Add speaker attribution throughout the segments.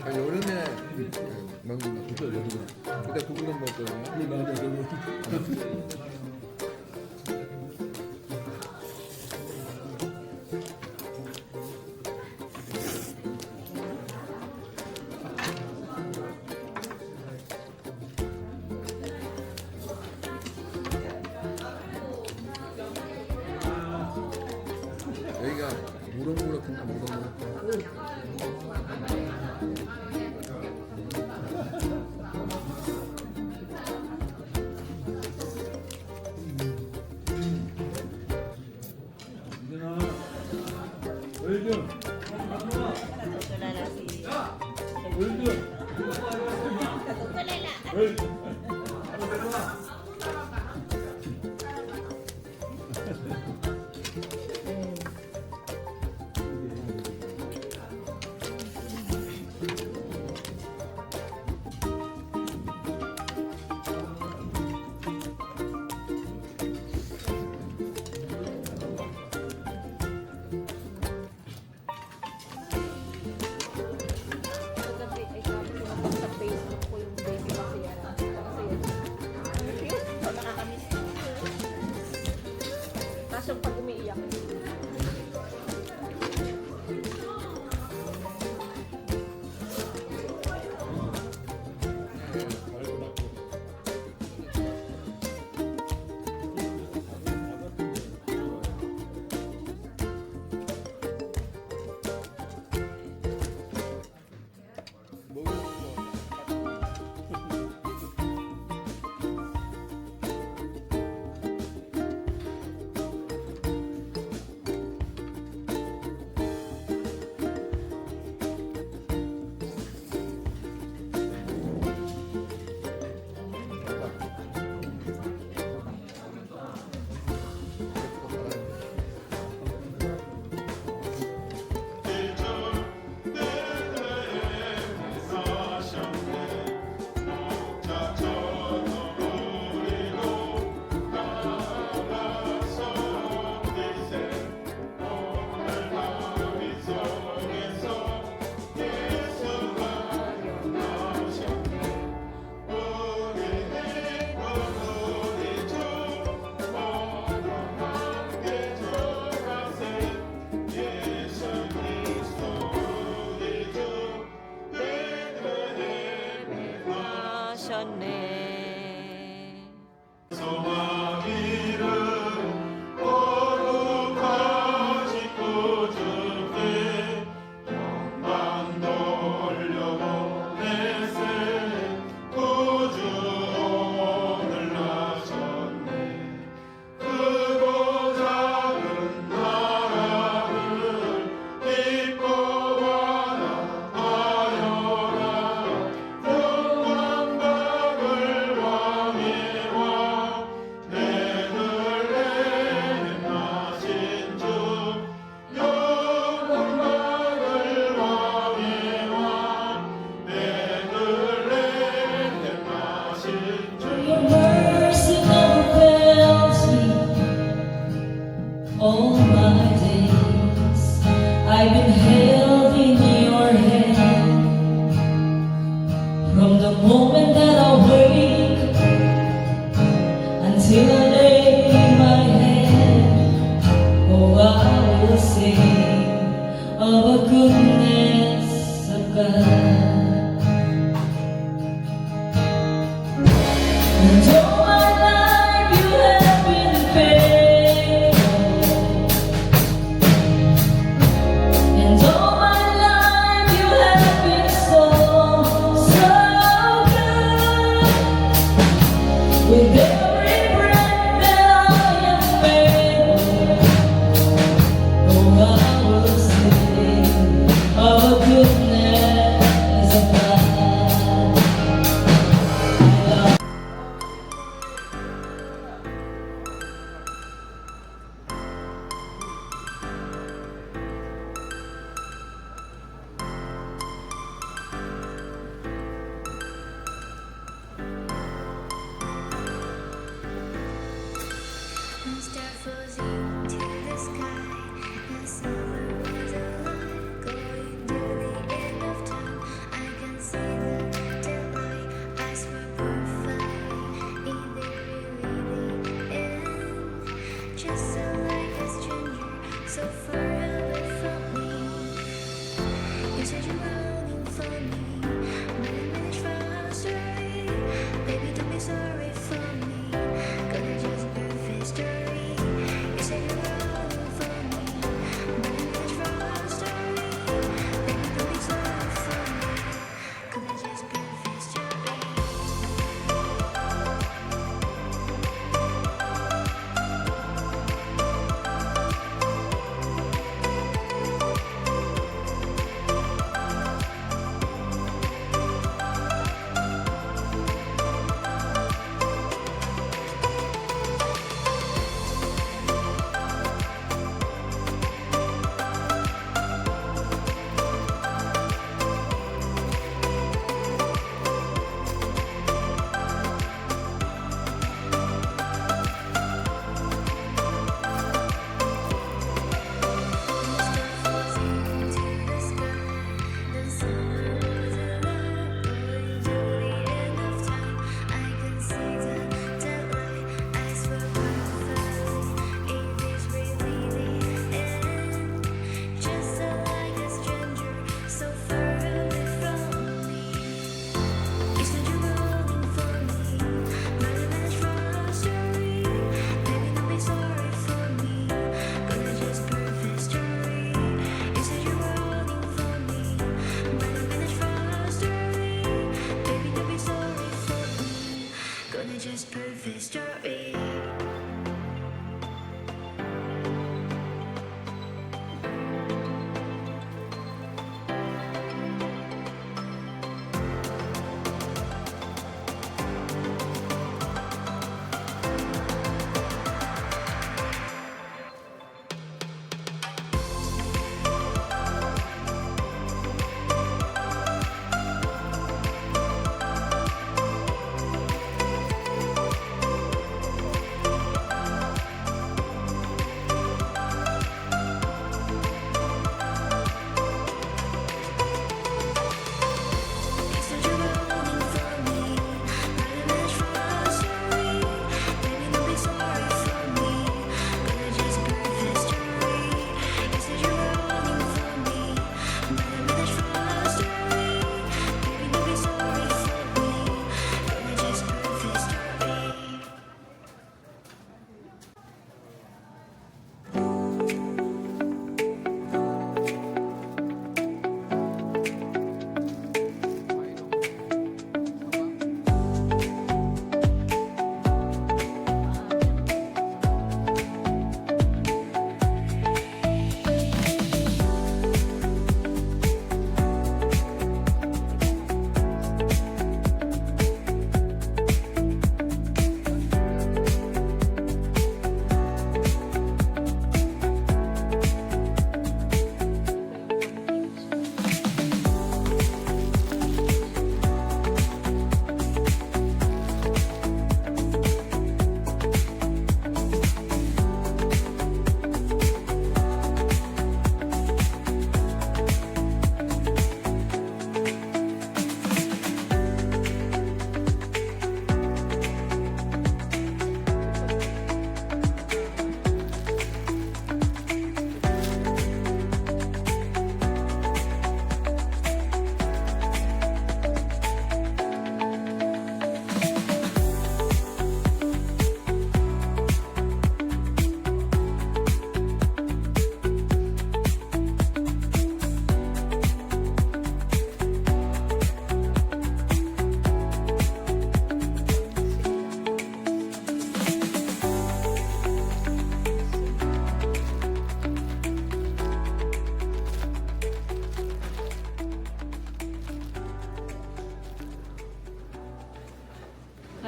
Speaker 1: 여름에 먹는 거 그죠 여름에. 근데 구구는 먹거든요.
Speaker 2: 맞아.
Speaker 1: 여기가 무럭무럭한다 무럭무럭.
Speaker 2: 월등. 월등. 월등.
Speaker 3: Sa Facebook ko yung baby kasi yan. Kasi I will sing of the goodness of God. And all my life you have been faithful. And all my life you have been so, so good. With every breath that I am able, oh, I will sing of the goodness of God.
Speaker 4: One star falls into the sky, and summer was alive. Going to the end of time, I can see the daylight. Eyes were perfect, is it really the end? Just so like a stranger, so far away from me. You said you were longing for me, but I managed from our story. Baby, don't be sorry for me, 'cause it's just a perfect story. You said you were longing for me, but I managed from our story. Baby, don't be sorry for me, 'cause it's just a perfect story.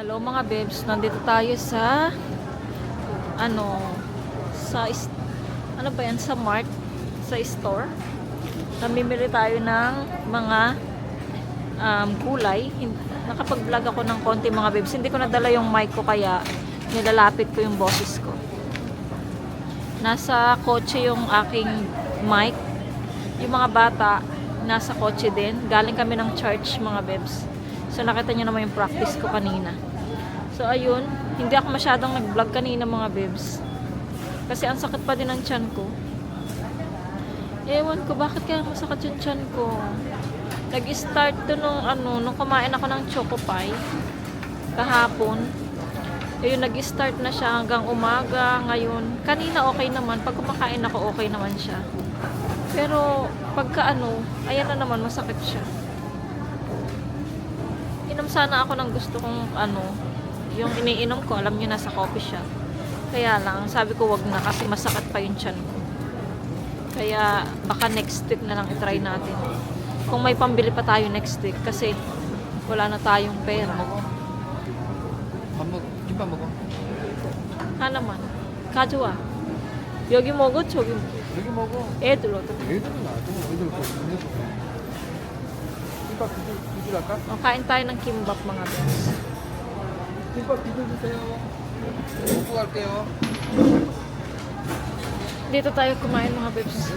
Speaker 5: Hello mga bebs, nandito tayo sa ano ba yan, sa mart, sa store. Namimili tayo ng mga gulay. Nakapag-vlog ako ng konti mga bebs. Hindi ko nadala yung mic ko kaya nilalapit ko yung boses ko. Nasa kotse yung aking mic. Yung mga bata nasa kotse din. Galing kami ng church mga bebs. So nakita niyo naman yung practice ko kanina. So ayun, hindi ako masyadong nag-vlog kanina mga bebs. Kasi ang sakit pa din ng tiyan ko. Ewan ko bakit kaya masakit yung tiyan ko. Nag-start to nung kumain ako ng Choco Pie kahapon. Ayun, nag-start na siya hanggang umaga. Ngayon, kanina okay naman. Pag kumakain ako, okay naman siya. Pero pagka ayan na naman, masakit siya. Inom sana ako ng gusto kong yung iniinom ko, alam niyo, nasa coffee shop. Kaya lang, sabi ko wag na kasi masakit pa yung tiyan ko. Kaya baka next week na lang i-try natin. Kung may pambili pa tayo next week kasi wala na tayong pera.
Speaker 1: 김밥 먹어.
Speaker 5: 하나만 가져와. 여기 먹어, 저기 먹어.
Speaker 1: 여기 먹어.
Speaker 5: 애들 어떻게?
Speaker 1: 애들은 놔둬. 애들 그거 먹는 거. 김밥 비주할까?
Speaker 5: Kain tayo ng kimbap mga bebs.
Speaker 1: 김밥 비벼주세요. 먹고 갈게요.
Speaker 5: Dito tayo kumain mga bebs.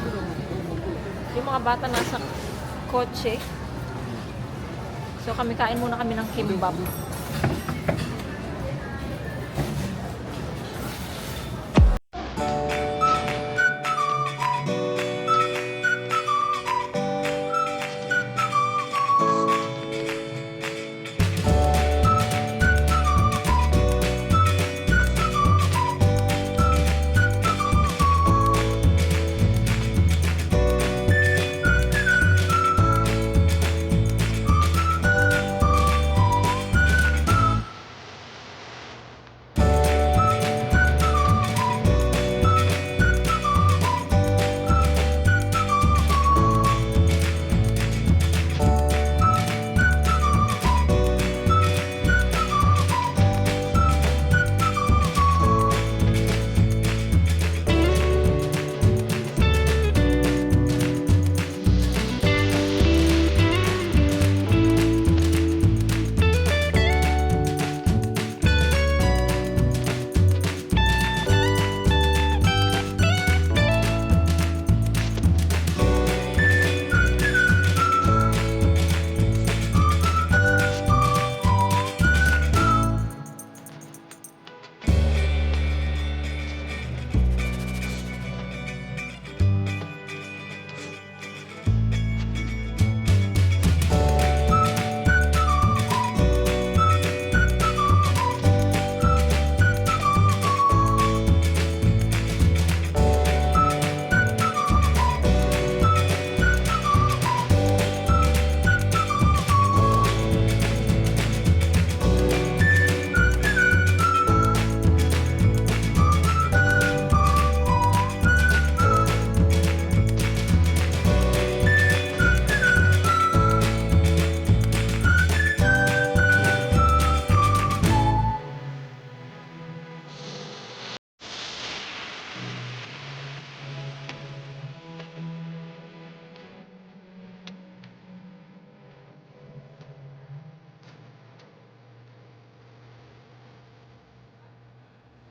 Speaker 5: Yung mga bata nasa kotse. So kain muna kami ng kimbap.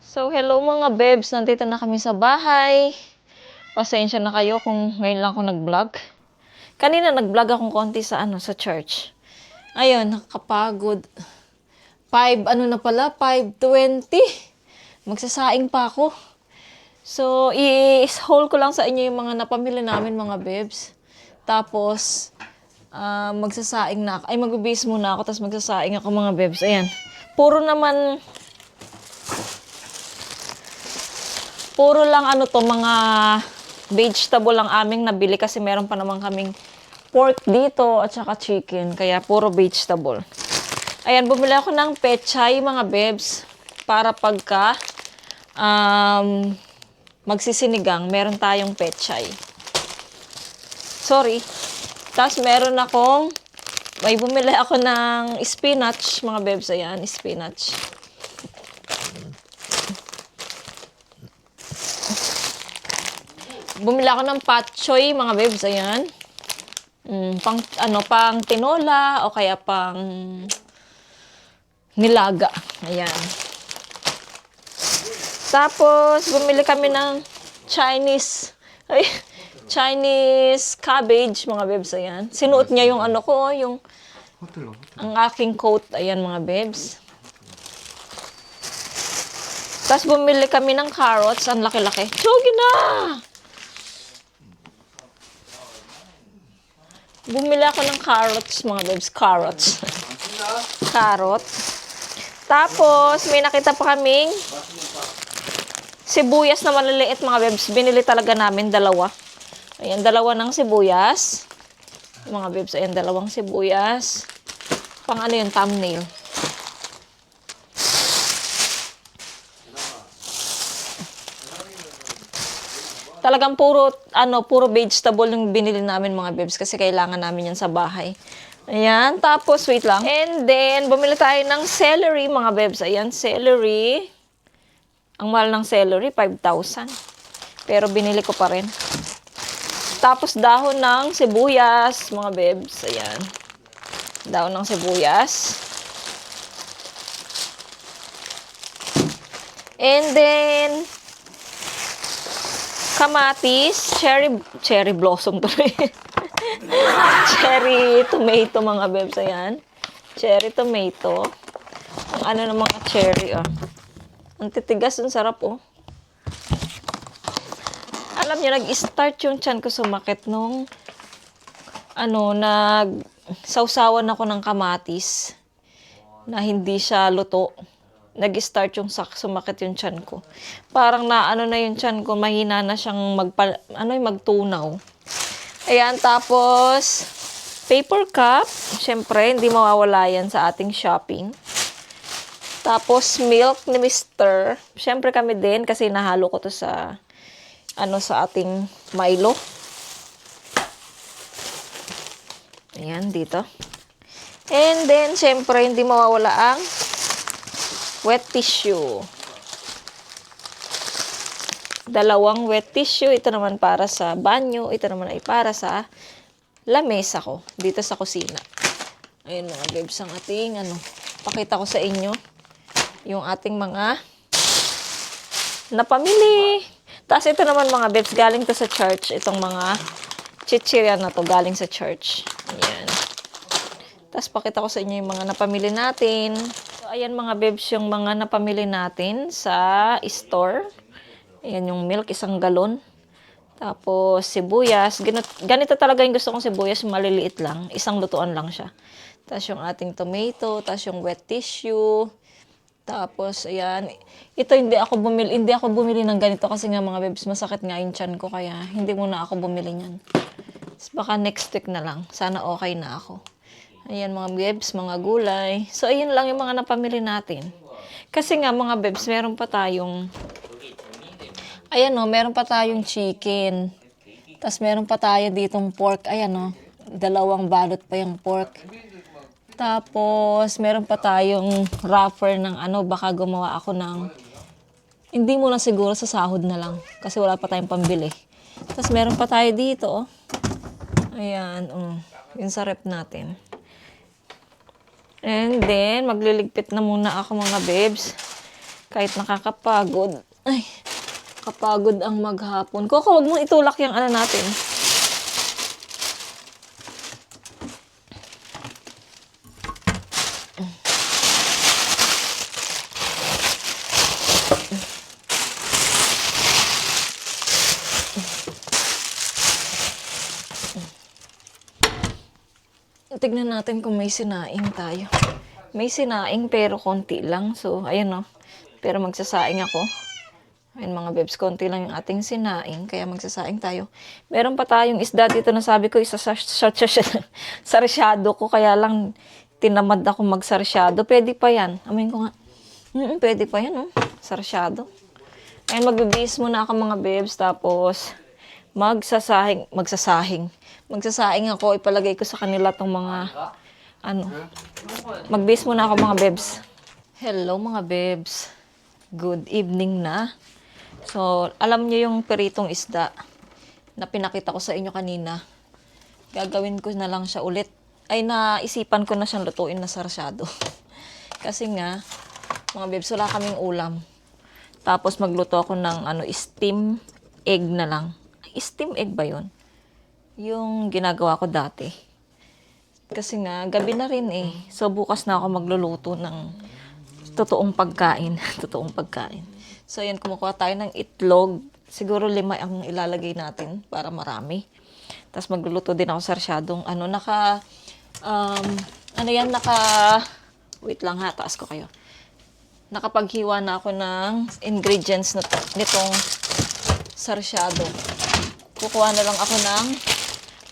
Speaker 5: So, hello mga bebs. Nandito na kami sa bahay. Pasensya na kayo kung ngayon lang ako nag-vlog. Kanina nag-vlog akong konti sa sa church. Ayun, nakakapagod. 5:20. Magsasaing pa ako. So, i-haul ko lang sa inyo yung mga napamili namin mga bebs. Tapos, magsasaing na ako. Ay, magbibis muna ako, tapos magsasaing ako mga bebs. Ayan. Puro lang mga vegetable lang aming nabili kasi meron pa naman kaming pork dito at saka chicken. Kaya puro vegetable. Ayan, bumili ako ng pechay mga bebs para pagka magsisinigang, meron tayong pechay. Sorry. Tapos meron akong May bumili ako ng spinach, mga bebs. Ayan, spinach. Bumili ako ng pak choy, mga bebs. Ayan. Pang tinola o kaya pang nilaga. Ayan. Tapos, bumili kami ng Chinese cabbage, mga bebs. Ayan. Sinuot niya yung ano ko, yung ang aking coat. Ayan, mga bebs. Tapos, bumili kami ng carrots. Ang laki-laki. Tsugi na! Bumili ako ng carrots, mga bebs. Carrots. Carrot. Tapos, may nakita pa kaming sibuyas na maliliit, mga bebs. Binili talaga namin dalawa. Ayan, dalawa ng sibuyas. Mga bebs, ayan, dalawang sibuyas. Pang ano yung thumbnail. Talagang puro vegetable yung binili namin, mga bebs, kasi kailangan namin yan sa bahay. Ayan, tapos, wait lang. And then, bumili tayo ng celery, mga bebs. Ayan, celery. Ang mahal ng celery, 5,000. Pero binili ko pa rin. Tapos, dahon ng sibuyas, mga bebs. Ayan. Dahon ng sibuyas. And then, kamatis, cherry blossom tuloy. Cherry tomato, mga bebs. Ayan. Cherry tomato. Ang ano ng mga cherry, oh. Ang titigas, ang sarap, oh. Alam niyo, nag-start yung tiyan ko sumakit nung, sausawan ako ng kamatis na hindi siya luto. Nag-start yung sumakit yung tiyan ko. Parang na yung tiyan ko, mahina na siyang magtunaw. Ayan, tapos, paper cup. Siyempre, hindi mawawala yan sa ating shopping. Tapos, milk ni Mr. Siyempre kami din, kasi nahalo ko to sa, sa ating Milo. Ayan, dito. And then, siyempre, hindi mawawala ang wet tissue. Dalawang wet tissue. Ito naman para sa banyo. Ito naman ay para sa lamesa ko. Dito sa kusina. Ayun, mga babes, ang ating, pakita ko sa inyo yung ating mga napamili. Tapos ito naman, mga babes, galing to sa church. Itong mga chichirya na to, galing sa church. Ayan. Tapos pakita ko sa inyo yung mga napamili natin. So, ayan, mga babes, yung mga napamili natin sa store. Ayan yung milk, 1 galon. Tapos sibuyas. Ganito talaga yung gusto kong sibuyas, maliliit lang. 1 lutuan lang siya. Tapos yung ating tomato, tapos yung wet tissue. Tapos, ayan. Ito, hindi ako bumili ng ganito kasi nga, mga babes, masakit nga yung tiyan ko. Kaya, hindi muna ako bumili niyan. Tapos, baka next week na lang. Sana okay na ako. Ayan, mga babes, mga gulay. So, ayun lang yung mga napamili natin. Kasi nga, mga babes, meron pa tayong chicken. Tapos, meron pa tayo ditong pork. Ayan, 2 balot pa yung pork. Tapos, meron pa tayong wrapper ng baka gumawa ako ng, hindi muna siguro, sa sahod na lang. Kasi wala pa tayong pambili. Tapos, meron pa tayo dito, Ayan, yung sa rep natin. And then, magliligpit na muna ako, mga babes. Kahit nakakapagod. Ay, kapagod ang maghapon. Koko, huwag mong itulak yung natin. Tignan natin kung may sinaing tayo. May sinaing pero konti lang. So, ayan Pero magsasaing ako. Ayun, mga babes, konti lang yung ating sinaing. Kaya magsasaing tayo. Meron pa tayong isda dito na sabi ko, sarsyado ko. Kaya lang, tinamad ako magsarsyado. Pwede pa yan. Amin ko nga. Pwede pa yan, sarsyado. Ayun, magbibihis muna ako, mga babes. Tapos, magsasaing ako, ipalagay ko sa kanila tong mga Mag-base muna ako mga bebs. Hello mga bebs. Good evening na. So, alam niyo yung peritong isda na pinakita ko sa inyo kanina. Gagawin ko na lang siya ulit. Ay, naisipan ko na siyang lutuin na sarsyado. Kasi nga, mga bebs, wala kaming ulam. Tapos magluto ako ng steam egg na lang. Steam egg ba yun? Yung ginagawa ko dati. Kasi nga, gabi na rin eh. So, bukas na ako magluluto ng totoong pagkain. Totoong pagkain. So, ayan, kumukuha tayo ng itlog. Siguro 5 ang ilalagay natin para marami. Tapos magluluto din ako sarsyadong wait lang ha, taas ko kayo. Nakapaghiwa na ako ng ingredients nitong sarsyado. Kukuha na lang ako ng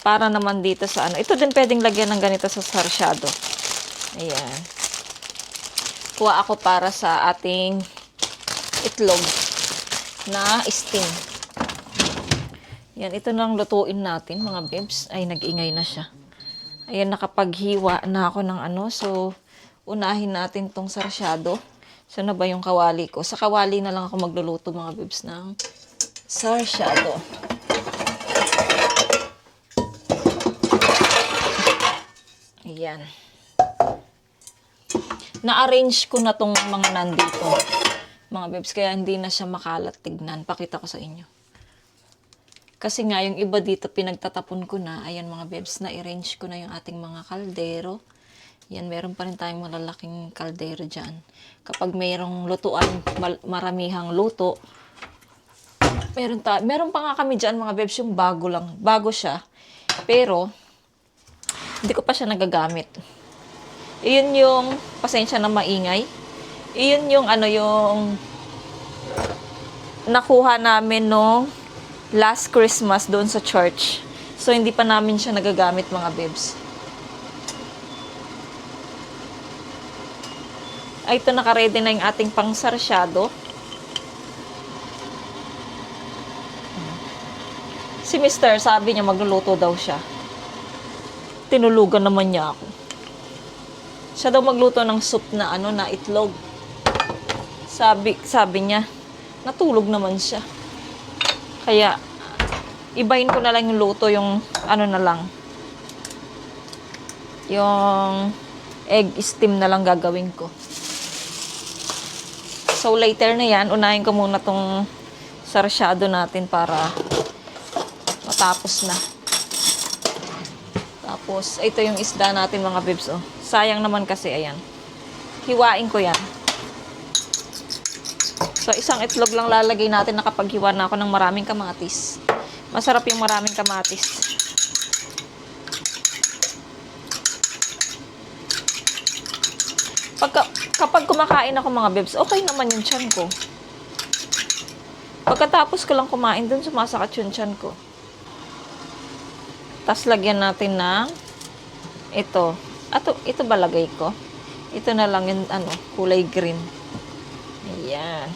Speaker 5: para naman dito sa Ito din pwedeng lagyan ng ganito sa sarsyado. Ayan. Kuha ako para sa ating itlog na steam. Yan, ito nang lutuin natin, mga bebs. Ay, nag-ingay na siya. Ayan, nakapaghiwa na ako ng So, unahin natin tong sarsyado. So, na ba yung kawali ko? Sa kawali na lang ako magluluto, mga bebs, ng sarsyado. Ayan. Na-arrange ko na tong mga nandito. Mga bebs, kaya hindi na siya makalat tignan. Pakita ko sa inyo. Kasi nga, yung iba dito, pinagtatapon ko na. Ayan mga bebs, na-arrange ko na yung ating mga kaldero. Yan, meron pa rin tayong malalaking kaldero dyan. Kapag mayroong lutuan, maramihang luto, meron pa nga kami dyan mga bebs, yung bago lang. Bago siya. Pero, hindi ko pa siya nagagamit. Iyon yung, pasensya na maingay. Iyon yung yung nakuha namin nung last Christmas doon sa church. So, hindi pa namin siya nagagamit mga bebs. Ay, ito naka-ready na yung ating pangsarsyado. Si Mr. sabi niya magluluto daw siya. Tinulugan naman niya ako. Siya daw magluto ng soup na na itlog. Sabi niya, natulog naman siya. Kaya, ibahin ko na lang yung luto, yung na lang. Yung egg steam na lang gagawin ko. So, later na yan, unahin ko muna tong sarsyado natin para matapos na. Tapos, ito yung isda natin mga bebs. Oh. Sayang naman kasi, ayan. Hiwain ko yan. So, isang itlog lang lalagay natin. Nakapaghiwa na ako ng maraming kamatis. Masarap yung maraming kamatis. Kapag kumakain ako mga bebs, okay naman yung tiyan ko. Pagkatapos ko lang kumain, dun sumasakit yung tiyan ko. Tapos lagyan natin ng ito. Ito ba lagay ko? Ito na lang yung kulay green. Ayan.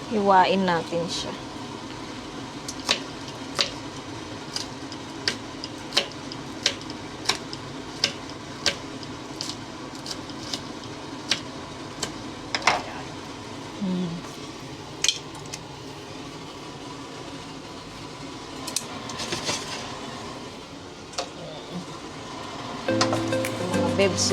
Speaker 5: Hiwain natin siya. Mga bebs.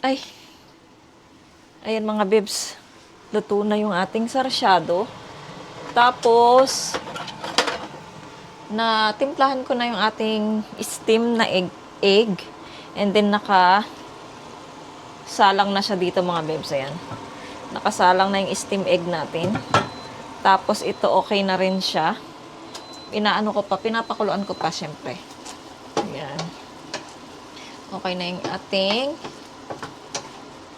Speaker 5: Ay. Ayan mga bibs. Luto na yung ating sarsyado. Tapos, na timplahan ko na yung ating steam na egg. And then, salang na siya dito mga bebs. Ayan. Nakasalang na yung steam egg natin. Tapos ito okay na rin siya. Pinapakuluan ko pa syempre. Ayan. Okay na yung ating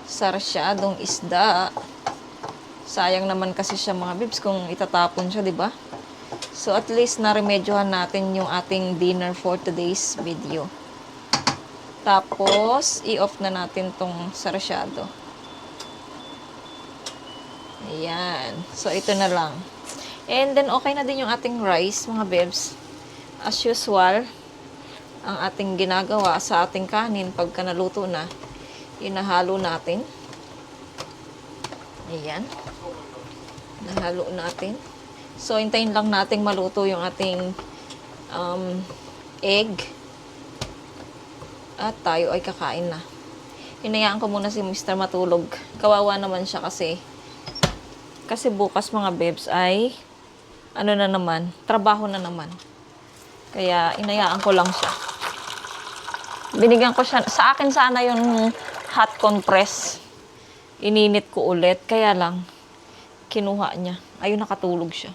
Speaker 5: sarsyadong isda. Sayang naman kasi siya mga bebs kung itatapon siya, di ba? So at least naremedyohan natin yung ating dinner for today's video. Tapos, i-off na natin tong sarsyado. Ayan. So, ito na lang. And then, okay na din yung ating rice, mga bebs. As usual, ang ating ginagawa sa ating kanin, pagka naluto na, inahalo natin. Ayan. Nahalo natin. So, hintayin lang nating maluto yung ating egg. At tayo ay kakain na. Hinayaan ko muna si Mr. matulog. Kawawa naman siya kasi bukas mga bebs ay ano na naman, trabaho na naman. Kaya inayaan ko lang siya. Binigyan ko siya, sa akin sana yung hot compress. Ininit ko ulit, kaya lang kinuha niya. Ayun, nakatulog siya.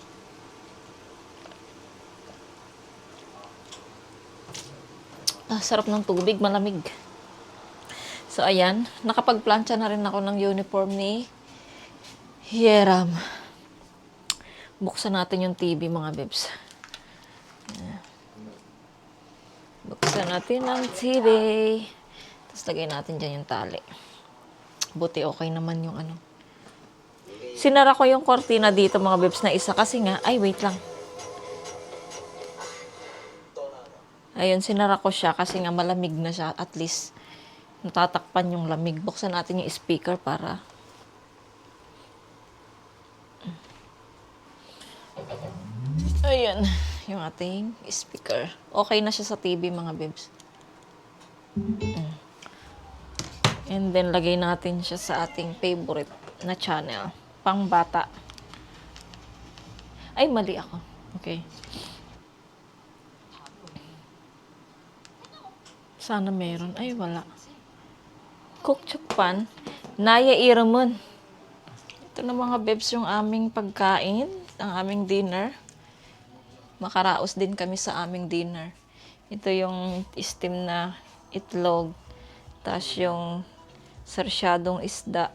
Speaker 5: Sarap ng tubig, malamig. So, ayan. Nakapagplancha na rin ako ng uniform ni Hieram. Buksan natin yung TV, mga bebs. Buksan natin ang TV. Tapos, lagay natin dyan yung tali. Buti okay naman yung ano. Sinara ko yung kortina dito, mga bebs, na isa. Kasi nga, ay, wait lang. Ayun, sinara ko siya kasi nga malamig na siya. At least, natatakpan yung lamig. Buksan natin yung speaker para... Ayun, yung ating speaker. Okay na siya sa TV, mga bebs. And then, lagay natin siya sa ating favorite na channel. Pang bata. Ay, mali ako. Okay. Sana meron. Ay, wala. Kukchukpan. Naya iramon. Ito na mga bebs yung aming pagkain. Ang aming dinner. Makaraos din kami sa aming dinner. Ito yung steam na itlog. Tapos yung sarsyadong isda.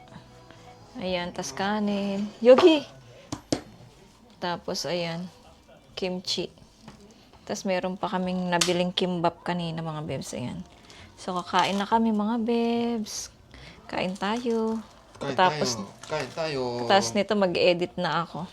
Speaker 5: Ayan, tas kanin. Yogi! Tapos, ayan, kimchi. Tapos, meron pa kaming nabiling kimbap kanina, mga bebs. Ayan. So, kakain na kami, mga bebs. Kain tayo.
Speaker 1: Kain
Speaker 5: Tapos
Speaker 1: tayo.
Speaker 5: nito, mag-edit na ako.